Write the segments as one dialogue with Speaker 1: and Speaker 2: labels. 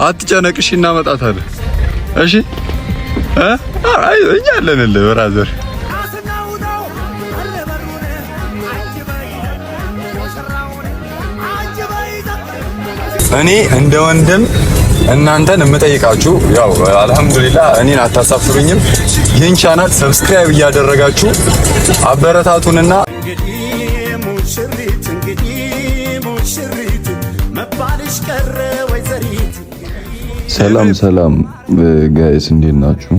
Speaker 1: አትጨነቅሽ እናመጣታለን። እሺ አይ እኛ አለንልህ ብራዘር። እኔ እንደ ወንድም እናንተን የምጠይቃችሁ ያው አልহামዱሊላህ እኔን አታሳፍሩኝም። ይህን ቻናል ሰብስክራይብ እያደረጋችሁ አበረታቱንና ሰላም ጋይስ እንዴት ናችሁ?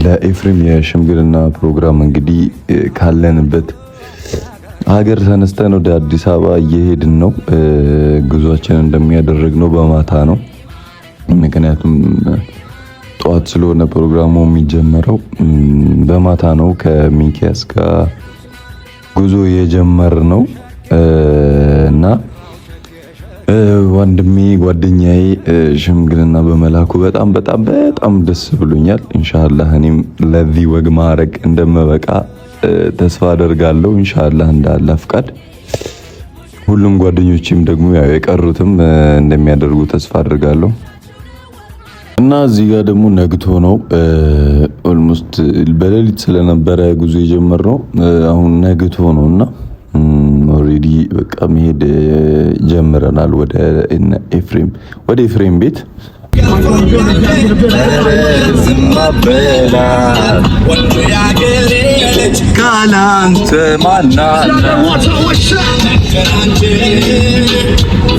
Speaker 1: ለኤፍሬም የሽምግልና ፕሮግራም እንግዲህ ካለንበት ሀገር ተነስተን ወደ አዲስ አበባ እየሄድን ነው። ጉዟችን እንደሚያደርግነው በማታ ነው። ምክንያቱም ጠዋት ስለሆነ ፕሮግራሙ የሚጀመረው በማታ ነው። ከሚኪያስ ጋር ጉዞ የጀመርነው እና ወንድሜ ጓደኛዬ ሽምግልና በመላኩ በጣም ደስ ብሎኛል። ኢንሻአላህ እኔም ለዚህ ወግ ማዕረግ እንደምበቃ ተስፋ አደርጋለሁ። ኢንሻአላህ እንዳለ ፍቃድ ሁሉም ጓደኞቼም ደግሞ ያው የቀሩትም እንደሚያደርጉ ተስፋ አደርጋለሁ። እና እዚህ ጋር ደግሞ ነግቶ ነው ኦልሞስት በሌሊት ስለነበረ ጉዞ የጀመርነው አሁን ነግቶ ነውና ኦሬዲ በቃ መሄድ ጀምረናል ወደ ኤፍሬም ቤት። ካላንተ ማናለ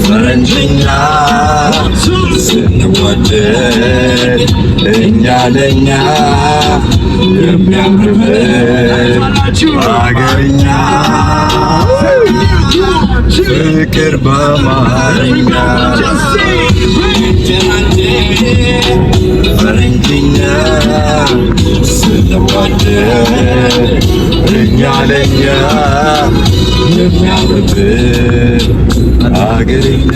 Speaker 1: ፈረንጅኛ ስንወደድ እኛ ለኛ የሚያምርበት አገርኛ ፍቅር በአማርኛ ፈረንጅኛ ስንወደድ እኛ ለኛ የሚያምርበት አገርኛ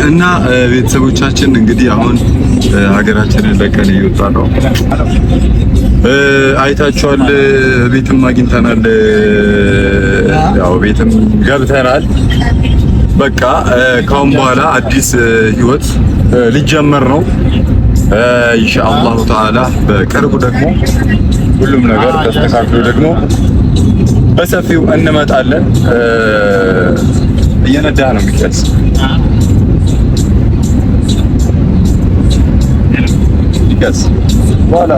Speaker 1: እና ቤተሰቦቻችን እንግዲህ አሁን ሀገራችንን ለቀን እየወጣ ነው። አይታችኋል። ቤትም አግኝተናል። ያው ቤትም ገብተናል። በቃ ካሁን በኋላ አዲስ ህይወት ሊጀመር ነው ኢንሻአላሁ ተዓላ። በቅርቡ ደግሞ ሁሉም ነገር ተስተካክሎ ደግሞ በሰፊው እንመጣለን። እየነዳ ነው የሚቀርጽ ይቀርጽ በኋላ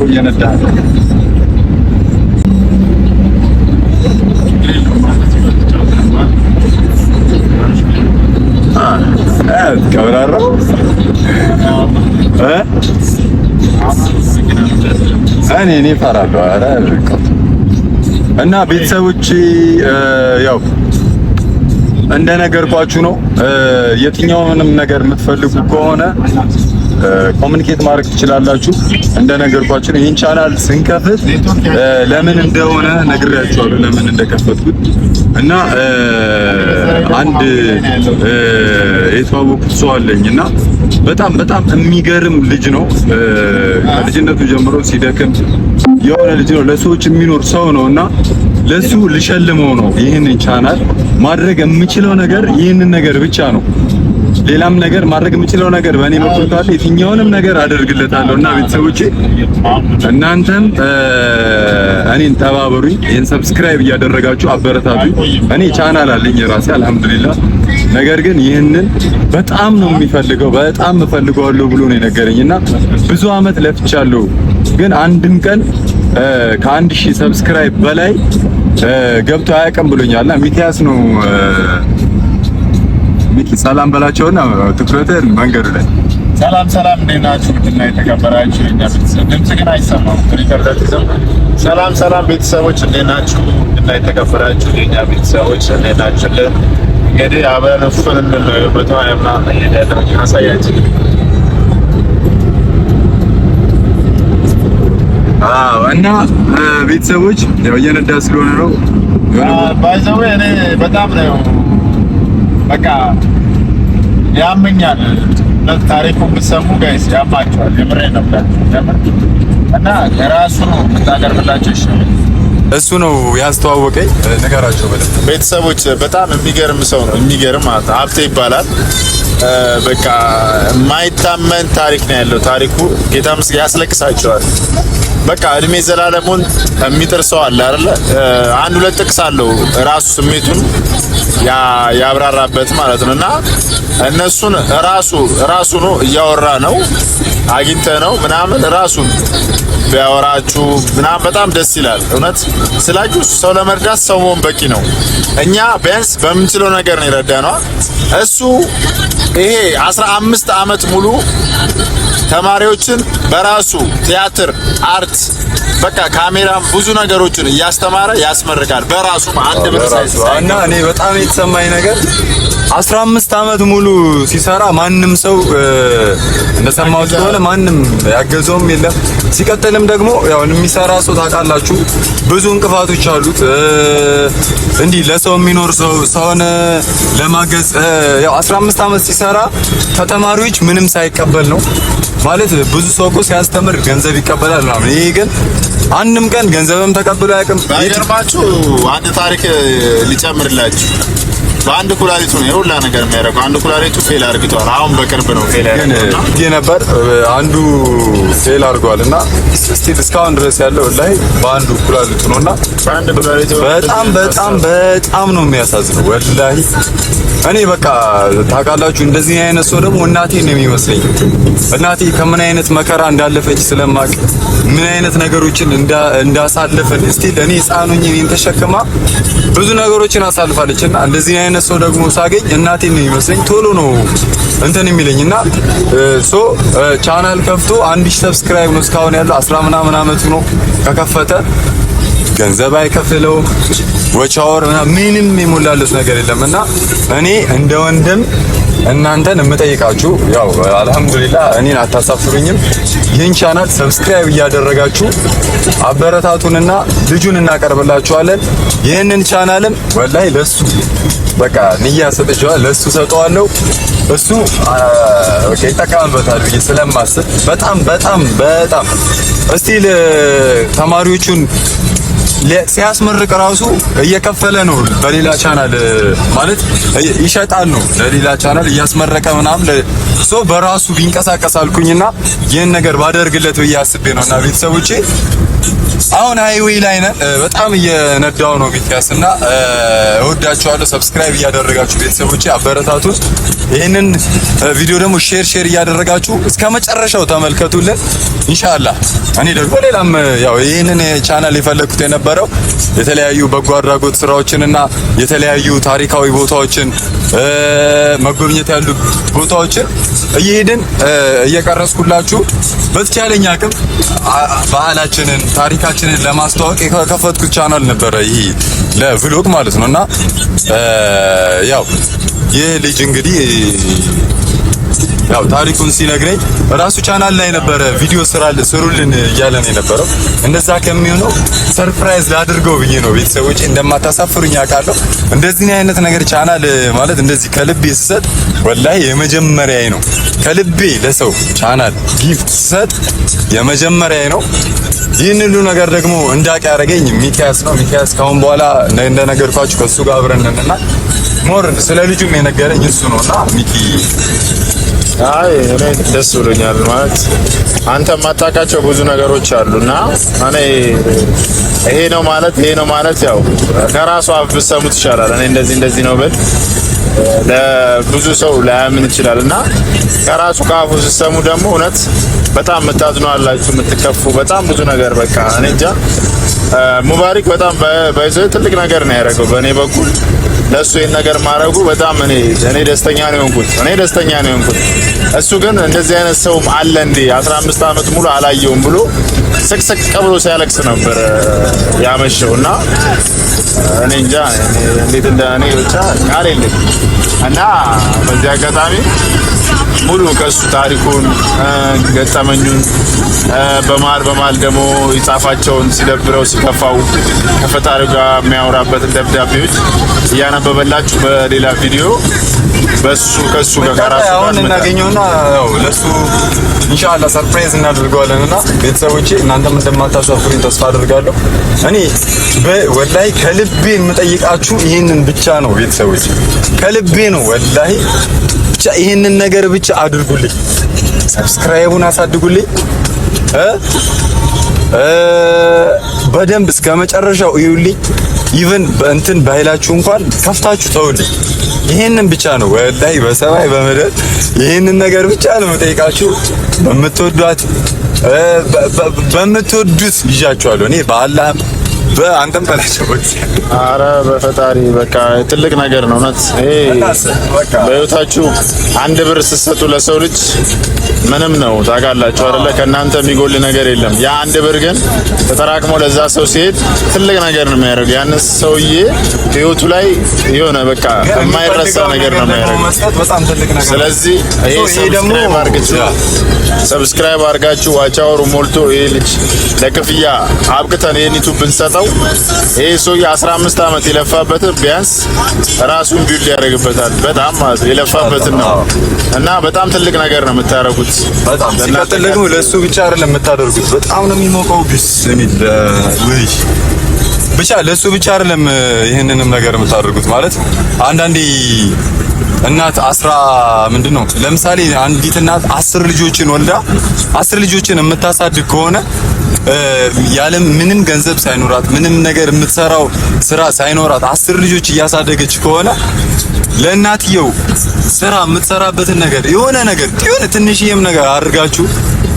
Speaker 1: እየነዳ ነው። ከብራራ እኔ እፈራለሁ። ኧረ እና ቤተሰቦች ያው እንደነገርኳችሁ ነው። የትኛውንም ነገር የምትፈልጉ ከሆነ ኮሙኒኬት ማድረግ ትችላላችሁ። እንደነገርኳችሁ ይህን ቻናል ስንከፍት ለምን እንደሆነ ነግሬያችኋለሁ፣ ለምን እንደከፈትኩት እና አንድ የተዋወቁት ሰው አለኝና በጣም የሚገርም ልጅ ነው። ከልጅነቱ ጀምሮ ሲደክም የሆነ ልጅ ነው። ለሰዎች የሚኖር ሰው ነውና ለሱ ልሸልመው ነው። ይህንን ቻናል ማድረግ የምችለው ነገር ይህንን ነገር ብቻ ነው። ሌላም ነገር ማድረግ የምችለው ነገር በእኔ በኩል ካለ የትኛውንም ነገር አደርግለታለሁ። እና ቤተሰቦቼ እናንተም እኔን ተባበሩኝ። ይሄን ሰብስክራይብ እያደረጋችሁ አበረታቱኝ። እኔ ቻናል አለኝ የራሴ አልহামዱሊላህ። ነገር ግን ይህንን በጣም ነው የሚፈልገው፣ በጣም እፈልገዋለሁ ብሎ ነው የነገረኝና ብዙ አመት ለፍቻለሁ። ግን አንድም ቀን ከ1000 ሰብስክራይብ በላይ ገብቶ አያውቅም ብሎኛልና ሚኪያስ ነው። ሚኪ ሰላም በላቸውና ትኩረትን መንገዱ ላይ
Speaker 2: ሰላም እንዴት ናችሁ? እና የተከበራችሁ የኛ ቤተሰብ ድምጽ ግን አይሰማም። ሰላም ቤተሰቦች እንዴት ናችሁ? እና የተከበራችሁ የኛ ቤተሰቦች እንዴት ናችሁ? እንግዲህ አበረፍን በተዋይምና እየደረጀ አሳያችሁ።
Speaker 1: እና ቤተሰቦች ያው እየነዳ ስለሆነ ነው
Speaker 2: ባይዘው እኔ በጣም ነው በቃ ያመኛል። ታሪኩን ብትሰሙ ጋይስ ያማችኋል። የምሬን ነው እና ራሱ ነው የምታቀርብላችሁ።
Speaker 1: እሱ ነው ያስተዋወቀኝ። ነገራቸው በደንብ
Speaker 2: ቤተሰቦች በጣም የሚገርም ሰው ነው። የሚገርም ማለት ሀብቴ ይባላል። በቃ የማይታመን ታሪክ ነው ያለው። ታሪኩ ጌታ ምስጋና ያስለቅሳቸዋል። በቃ እድሜ ዘላለሙን የሚጥር ሰው አለ አይደለ? አንድ ሁለት ጥቅስ አለው ራሱ ስሜቱን ያብራራበት ማለት ነው። እና እነሱን ራሱ ነው እያወራ ነው አግኝተ ነው ምናምን ራሱን ቢያወራችሁ ምናምን በጣም ደስ ይላል። እውነት ስላችሁ ሰው ለመርዳት ሰው መሆን በቂ ነው። እኛ ቢያንስ በምንችለው ነገር ነው የረዳነው። እሱ ይሄ 15 ዓመት ሙሉ ተማሪዎችን በራሱ ቲያትር፣ አርት በቃ ካሜራም ብዙ ነገሮችን እያስተማረ ያስመርቃል በራሱ አንድ ብር ሳይሳይ።
Speaker 1: እና እኔ በጣም የተሰማኝ ነገር 15 ዓመት ሙሉ ሲሰራ ማንም ሰው እንደሰማሁት ከሆነ ማንም ያገዘውም የለም። ሲቀጥልም ደግሞ ያው የሚሰራ ሰው ታውቃላችሁ ብዙ እንቅፋቶች አሉት። እንዲህ ለሰው የሚኖር ሰውን ለማገዝ ያው 15 ዓመት ሲሰራ ከተማሪዎች ምንም ሳይቀበል ነው ማለት። ብዙ ሰው እኮ ሲያስተምር ገንዘብ ይቀበላል ምናምን። ይሄ ግን አንድም ቀን ገንዘብም ተቀብሎ አያውቅም።
Speaker 2: ባይገርማችሁ አንድ ታሪክ ሊጨምርላችሁ። በአንድ ኩላሊቱ ነው የሁላ ነገር የሚያደርገው። አንድ ኩላሊቱ ፌል አድርጓል። አሁን በቅርብ ነው ፌል ያደረገው
Speaker 1: ነበር። አንዱ ፌል አድርጓልና እስካሁን ድረስ ያለው ላይ በአንዱ ኩላሊቱ ነውና
Speaker 2: በአንድ ኩላሊቱ
Speaker 1: በጣም ነው የሚያሳዝነው ወላሂ። እኔ በቃ ታውቃላችሁ እንደዚህ አይነት ሰው ደግሞ እናቴ ነው የሚመስለኝ። እናቴ ከምን አይነት መከራ እንዳለፈች ስለማቅ ምን አይነት ነገሮችን እንዳሳለፈን እስቲ ለኔ ህፃን ሆኜ እኔን ተሸክማ ብዙ ነገሮችን አሳልፋለችና እንደዚህ አይነት ሰው ደግሞ ሳገኝ እናቴ ነው የሚመስለኝ። ቶሎ ነው እንትን የሚለኝና ቻናል ከፍቶ 1000 ሰብስክራይብ ነው እስካሁን ያለው 10 ምናምን አመቱ ነው ከከፈተ። ገንዘብ አይከፍለውም ወቻወር ምንም የሞላለት ነገር የለምና እኔ እንደ ወንድም እናንተን የምጠይቃችሁ ያው አልহামዱሊላህ እኔን አታሳፍሩኝም። ይህን ቻናል ሰብስክራይብ እያደረጋችሁ አበረታቱንና ልጁን እናቀርብላችኋለን። ይህንን ቻናልም ወላሂ ለሱ በቃ ንያ ሰጥቼዋለሁ፣ ለሱ ሰጠዋለሁ። እሱ ኦኬ ይጠቀምበታል ብዬ ስለማስብ በጣም እስቲ ተማሪዎቹን ሲያስመርቅ ራሱ እየከፈለ ነው በሌላ ቻናል ማለት ይሸጣል ነው ለሌላ ቻናል እያስመረቀ ምናምን ሰው በራሱ ቢንቀሳቀስ አልኩኝና ይሄን ነገር ባደርግለት ብዬ አስቤ ነውና ቤተሰቦቼ አሁን ሃይዌይ ላይ ነን። በጣም እየነዳው ነው ሚኪያስና እወዳችኋለሁ። ሰብስክራይብ እያደረጋችሁ ቤተሰቦቼ አበረታቱት። ይሄንን ቪዲዮ ደግሞ ሼር እያደረጋችሁ እስከ መጨረሻው ተመልከቱልን ኢንሻአላህ። እኔ ደግሞ ሌላም ያው ይሄንን ቻናል የፈለኩት የነበረው የተለያዩ በጎ አድራጎት ስራዎችንና የተለያዩ ታሪካዊ ቦታዎችን መጎብኘት ያሉ ቦታዎችን እየሄድን እየቀረስኩላችሁ በተቻለኝ አቅም ባህላችንን ታሪካችንን ለማስተዋወቅ የከፈትኩት ቻናል ነበረ ይሄ ለቭሎግ ማለት ነውና ያው ይህ ልጅ እንግዲህ ያው ታሪኩን ሲነግረኝ ራሱ ቻናል ላይ ነበረ ቪዲዮ ስሩልን እያለ ነው የነበረው። እንደዛ ከሚሆነው ሰርፕራይዝ ላድርገው ብዬ ነው ቤተሰቦቼ። እንደማታሳፍሩኝ አውቃለሁ። እንደዚህ አይነት ነገር ቻናል ማለት እንደዚህ ከልቤ ስሰጥ ወላሂ የመጀመሪያዬ ነው። ከልቤ ለሰው ቻናል ጊፍት ስሰጥ የመጀመሪያዬ ነው። ይህን ሁሉ ነገር ደግሞ እንዳቅ ያደረገኝ ሚኪያስ ነው። ሚኪያስ ካሁን በኋላ እንደነገርኳችሁ ከሱ ጋር አብረን ነንና ሞር ስለ ልጁም የነገረኝ እሱ ነውና ሚኪ
Speaker 2: አይ እኔ ደስ ብሎኛል። ማለት አንተ የማታውቃቸው ብዙ ነገሮች አሉና እኔ ይሄ ነው ማለት ያው ከራሱ አፍ ብትሰሙት ይሻላል። እኔ እንደዚህ ነው ብል ለብዙ ሰው ላያምን ይችላልና ከራሱ ከአፉ ስትሰሙ ደግሞ እውነት በጣም የምታዝኑ አላችሁ፣ የምትከፉ በጣም ብዙ ነገር በቃ እኔ እንጃ። ሙባሪክ በጣም በይዘው ትልቅ ነገር ነው ያደረገው በእኔ በኩል ለሱ ይሄን ነገር ማድረጉ በጣም እኔ ደስተኛ ነው የሆንኩት። እሱ ግን እንደዚህ አይነት ሰውም አለ እንዴ 15 ዓመት ሙሉ አላየውም ብሎ ስቅስቅ ብሎ ሲያለቅስ ነበር ያመሸውና እኔ እንጃ እንዴት እንደኔ ብቻ ቃል የለኝም። እና በዚህ አጋጣሚ ሙሉ ከሱ ታሪኩን ገጠመኙን በመሃል ደግሞ ይጻፋቸውን ሲደብረው ሲከፋው ከፈጣሪው ጋር የሚያወራበትን ደብዳቤዎች እያነበበላችሁ በሌላ ቪዲዮ ከሱ ጋር ከራሱ
Speaker 1: ጋር እናገኘውና ያው ለሱ ኢንሻአላህ ሰርፕራይዝ እናደርገዋለንና ቤተሰቦቼ እናንተም እንደማታሳፍሩኝ ተስፋ አደርጋለሁ። እኔ ወላሂ ከልቤ የምጠይቃችሁ ይሄንን ብቻ ነው ቤተሰቦቼ፣ ከልቤ ነው ወላሂ። ብቻ ይሄንን ነገር ብቻ አድርጉልኝ፣ ሰብስክራይቡን አሳድጉልኝ፣ በደንብ እስከ መጨረሻው እዩልኝ። ኢቭን በእንትን ባይላችሁ እንኳን ከፍታችሁ ተውልኝ። ይሄንን ብቻ ነው ወላሂ በሰማይ በምድር ይሄንን ነገር ብቻ ነው የምጠይቃችሁ። በምትወዱት ይዣችኋለሁ እኔ በአላህ በአንተም በላቸው።
Speaker 2: ኧረ በፈጣሪ በቃ ትልቅ ነገር ነው እውነት። ይሄ በህይወታችሁ አንድ ብር ስትሰጡ ለሰው ልጅ ምንም ነው ታውቃላችሁ አይደለ? ከእናንተ የሚጎል ነገር የለም። ያ አንድ ብር ግን ተጠራቅሞ ለዛ ሰው ሲሄድ ትልቅ ነገር ነው የሚያደርገው። ያን ሰውዬ ህይወቱ ላይ የሆነ በቃ የማይረሳ ነገር ነው የሚያደርገው። ስለዚህ ይሄ ሰብስክራይብ አድርጋችሁ ዋቻወሩ ሞልቶ ይሄ ልጅ ለክፍያ አብቅተን ይሄን ዩቲዩብ ብንሰጠው ይሄ ሰውዬ 15 አመት የለፋበትን ቢያንስ ራሱን ቢልድ ያደርግበታል። በጣም ማለት የለፋበትን ነው እና በጣም ትልቅ ነገር ነው የምታደርጉት።
Speaker 1: በጣም ሲቀጥል ደግሞ ለሱ ብቻ አይደለም የምታደርጉት፣ በጣም ነው የሚሞቀው ቢስሚል ወይ ብቻ ለሱ ብቻ አይደለም ይሄንንም ነገር የምታደርጉት። ማለት አንዳንዴ እናት ምንድነው ለምሳሌ አንዲት እናት 10 ልጆችን ወልዳ 10 ልጆችን የምታሳድግ ከሆነ ያለ ምንም ገንዘብ ሳይኖራት ምንም ነገር የምትሰራው ስራ ሳይኖራት 10 ልጆች እያሳደገች ከሆነ ለእናትየው ስራ የምትሰራበትን ነገር የሆነ ትንሽዬም ነገር አድርጋችሁ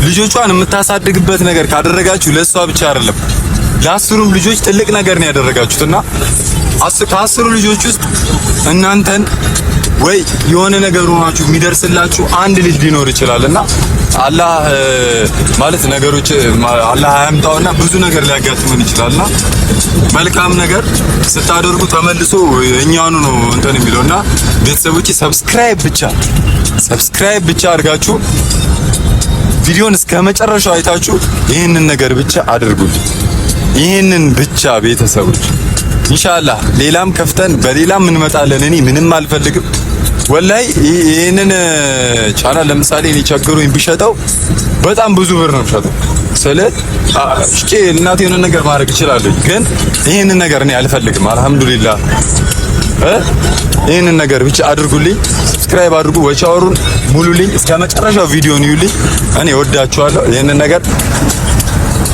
Speaker 1: ልጆቿን የምታሳድግበት ነገር ካደረጋችሁ ለሷ ብቻ አይደለም ለአስሩም ልጆች ትልቅ ነገር ነው ያደረጋችሁትና ከአስሩ ልጆች ውስጥ እናንተን ወይ የሆነ ነገር ሆናችሁ የሚደርስላችሁ አንድ ልጅ ሊኖር ይችላልና አላህ ማለት ነገሮች አላህ ያምጣውና ብዙ ነገር ሊያጋጥመን ይችላልና መልካም ነገር ስታደርጉ ተመልሶ እኛኑ ነው እንትን የሚለውና ቤተሰቦች ሰብስክራይብ ብቻ አድርጋችሁ ቪዲዮን እስከ መጨረሻው አይታችሁ ይሄንን ነገር ብቻ አድርጉልኝ። ይሄንን ብቻ ቤተሰቦች ኢንሻአላህ ሌላም ከፍተን በሌላም እንመጣለን። እኔ ምንም አልፈልግም ወላይ ይሄንን ቻናል ለምሳሌ እኔ ቸግሮኝ ቢሸጠው በጣም ብዙ ብር ነው ሸጠው እሺ እናቴ የሆነ ነገር ማድረግ እችላለሁ፣ ግን ይሄንን ነገር እኔ አልፈልግም። አልহামዱሊላህ ይሄንን ነገር ብቻ አድርጉልኝ። ሰብስክራይብ አድርጉ፣ ወቻወሩን ሙሉልኝ፣ እስከ መጨረሻው ቪዲዮን ይዩልኝ። እኔ ወዳችኋለሁ። ይሄንን ነገር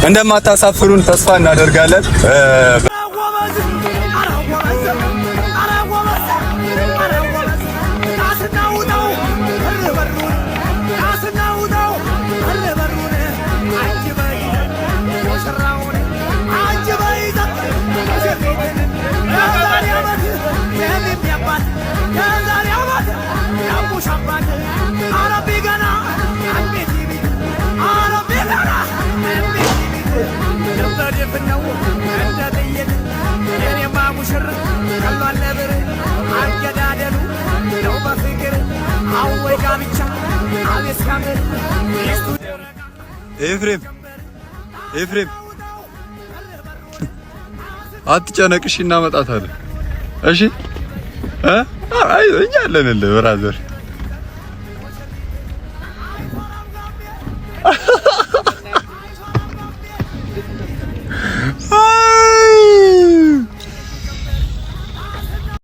Speaker 1: እንደማታሳፍሩን ተስፋ እናደርጋለን። ኤፍሬም አትጨነቅሽ፣ እናመጣታለን። እሺ እኛ አለንልህ ብራዘር።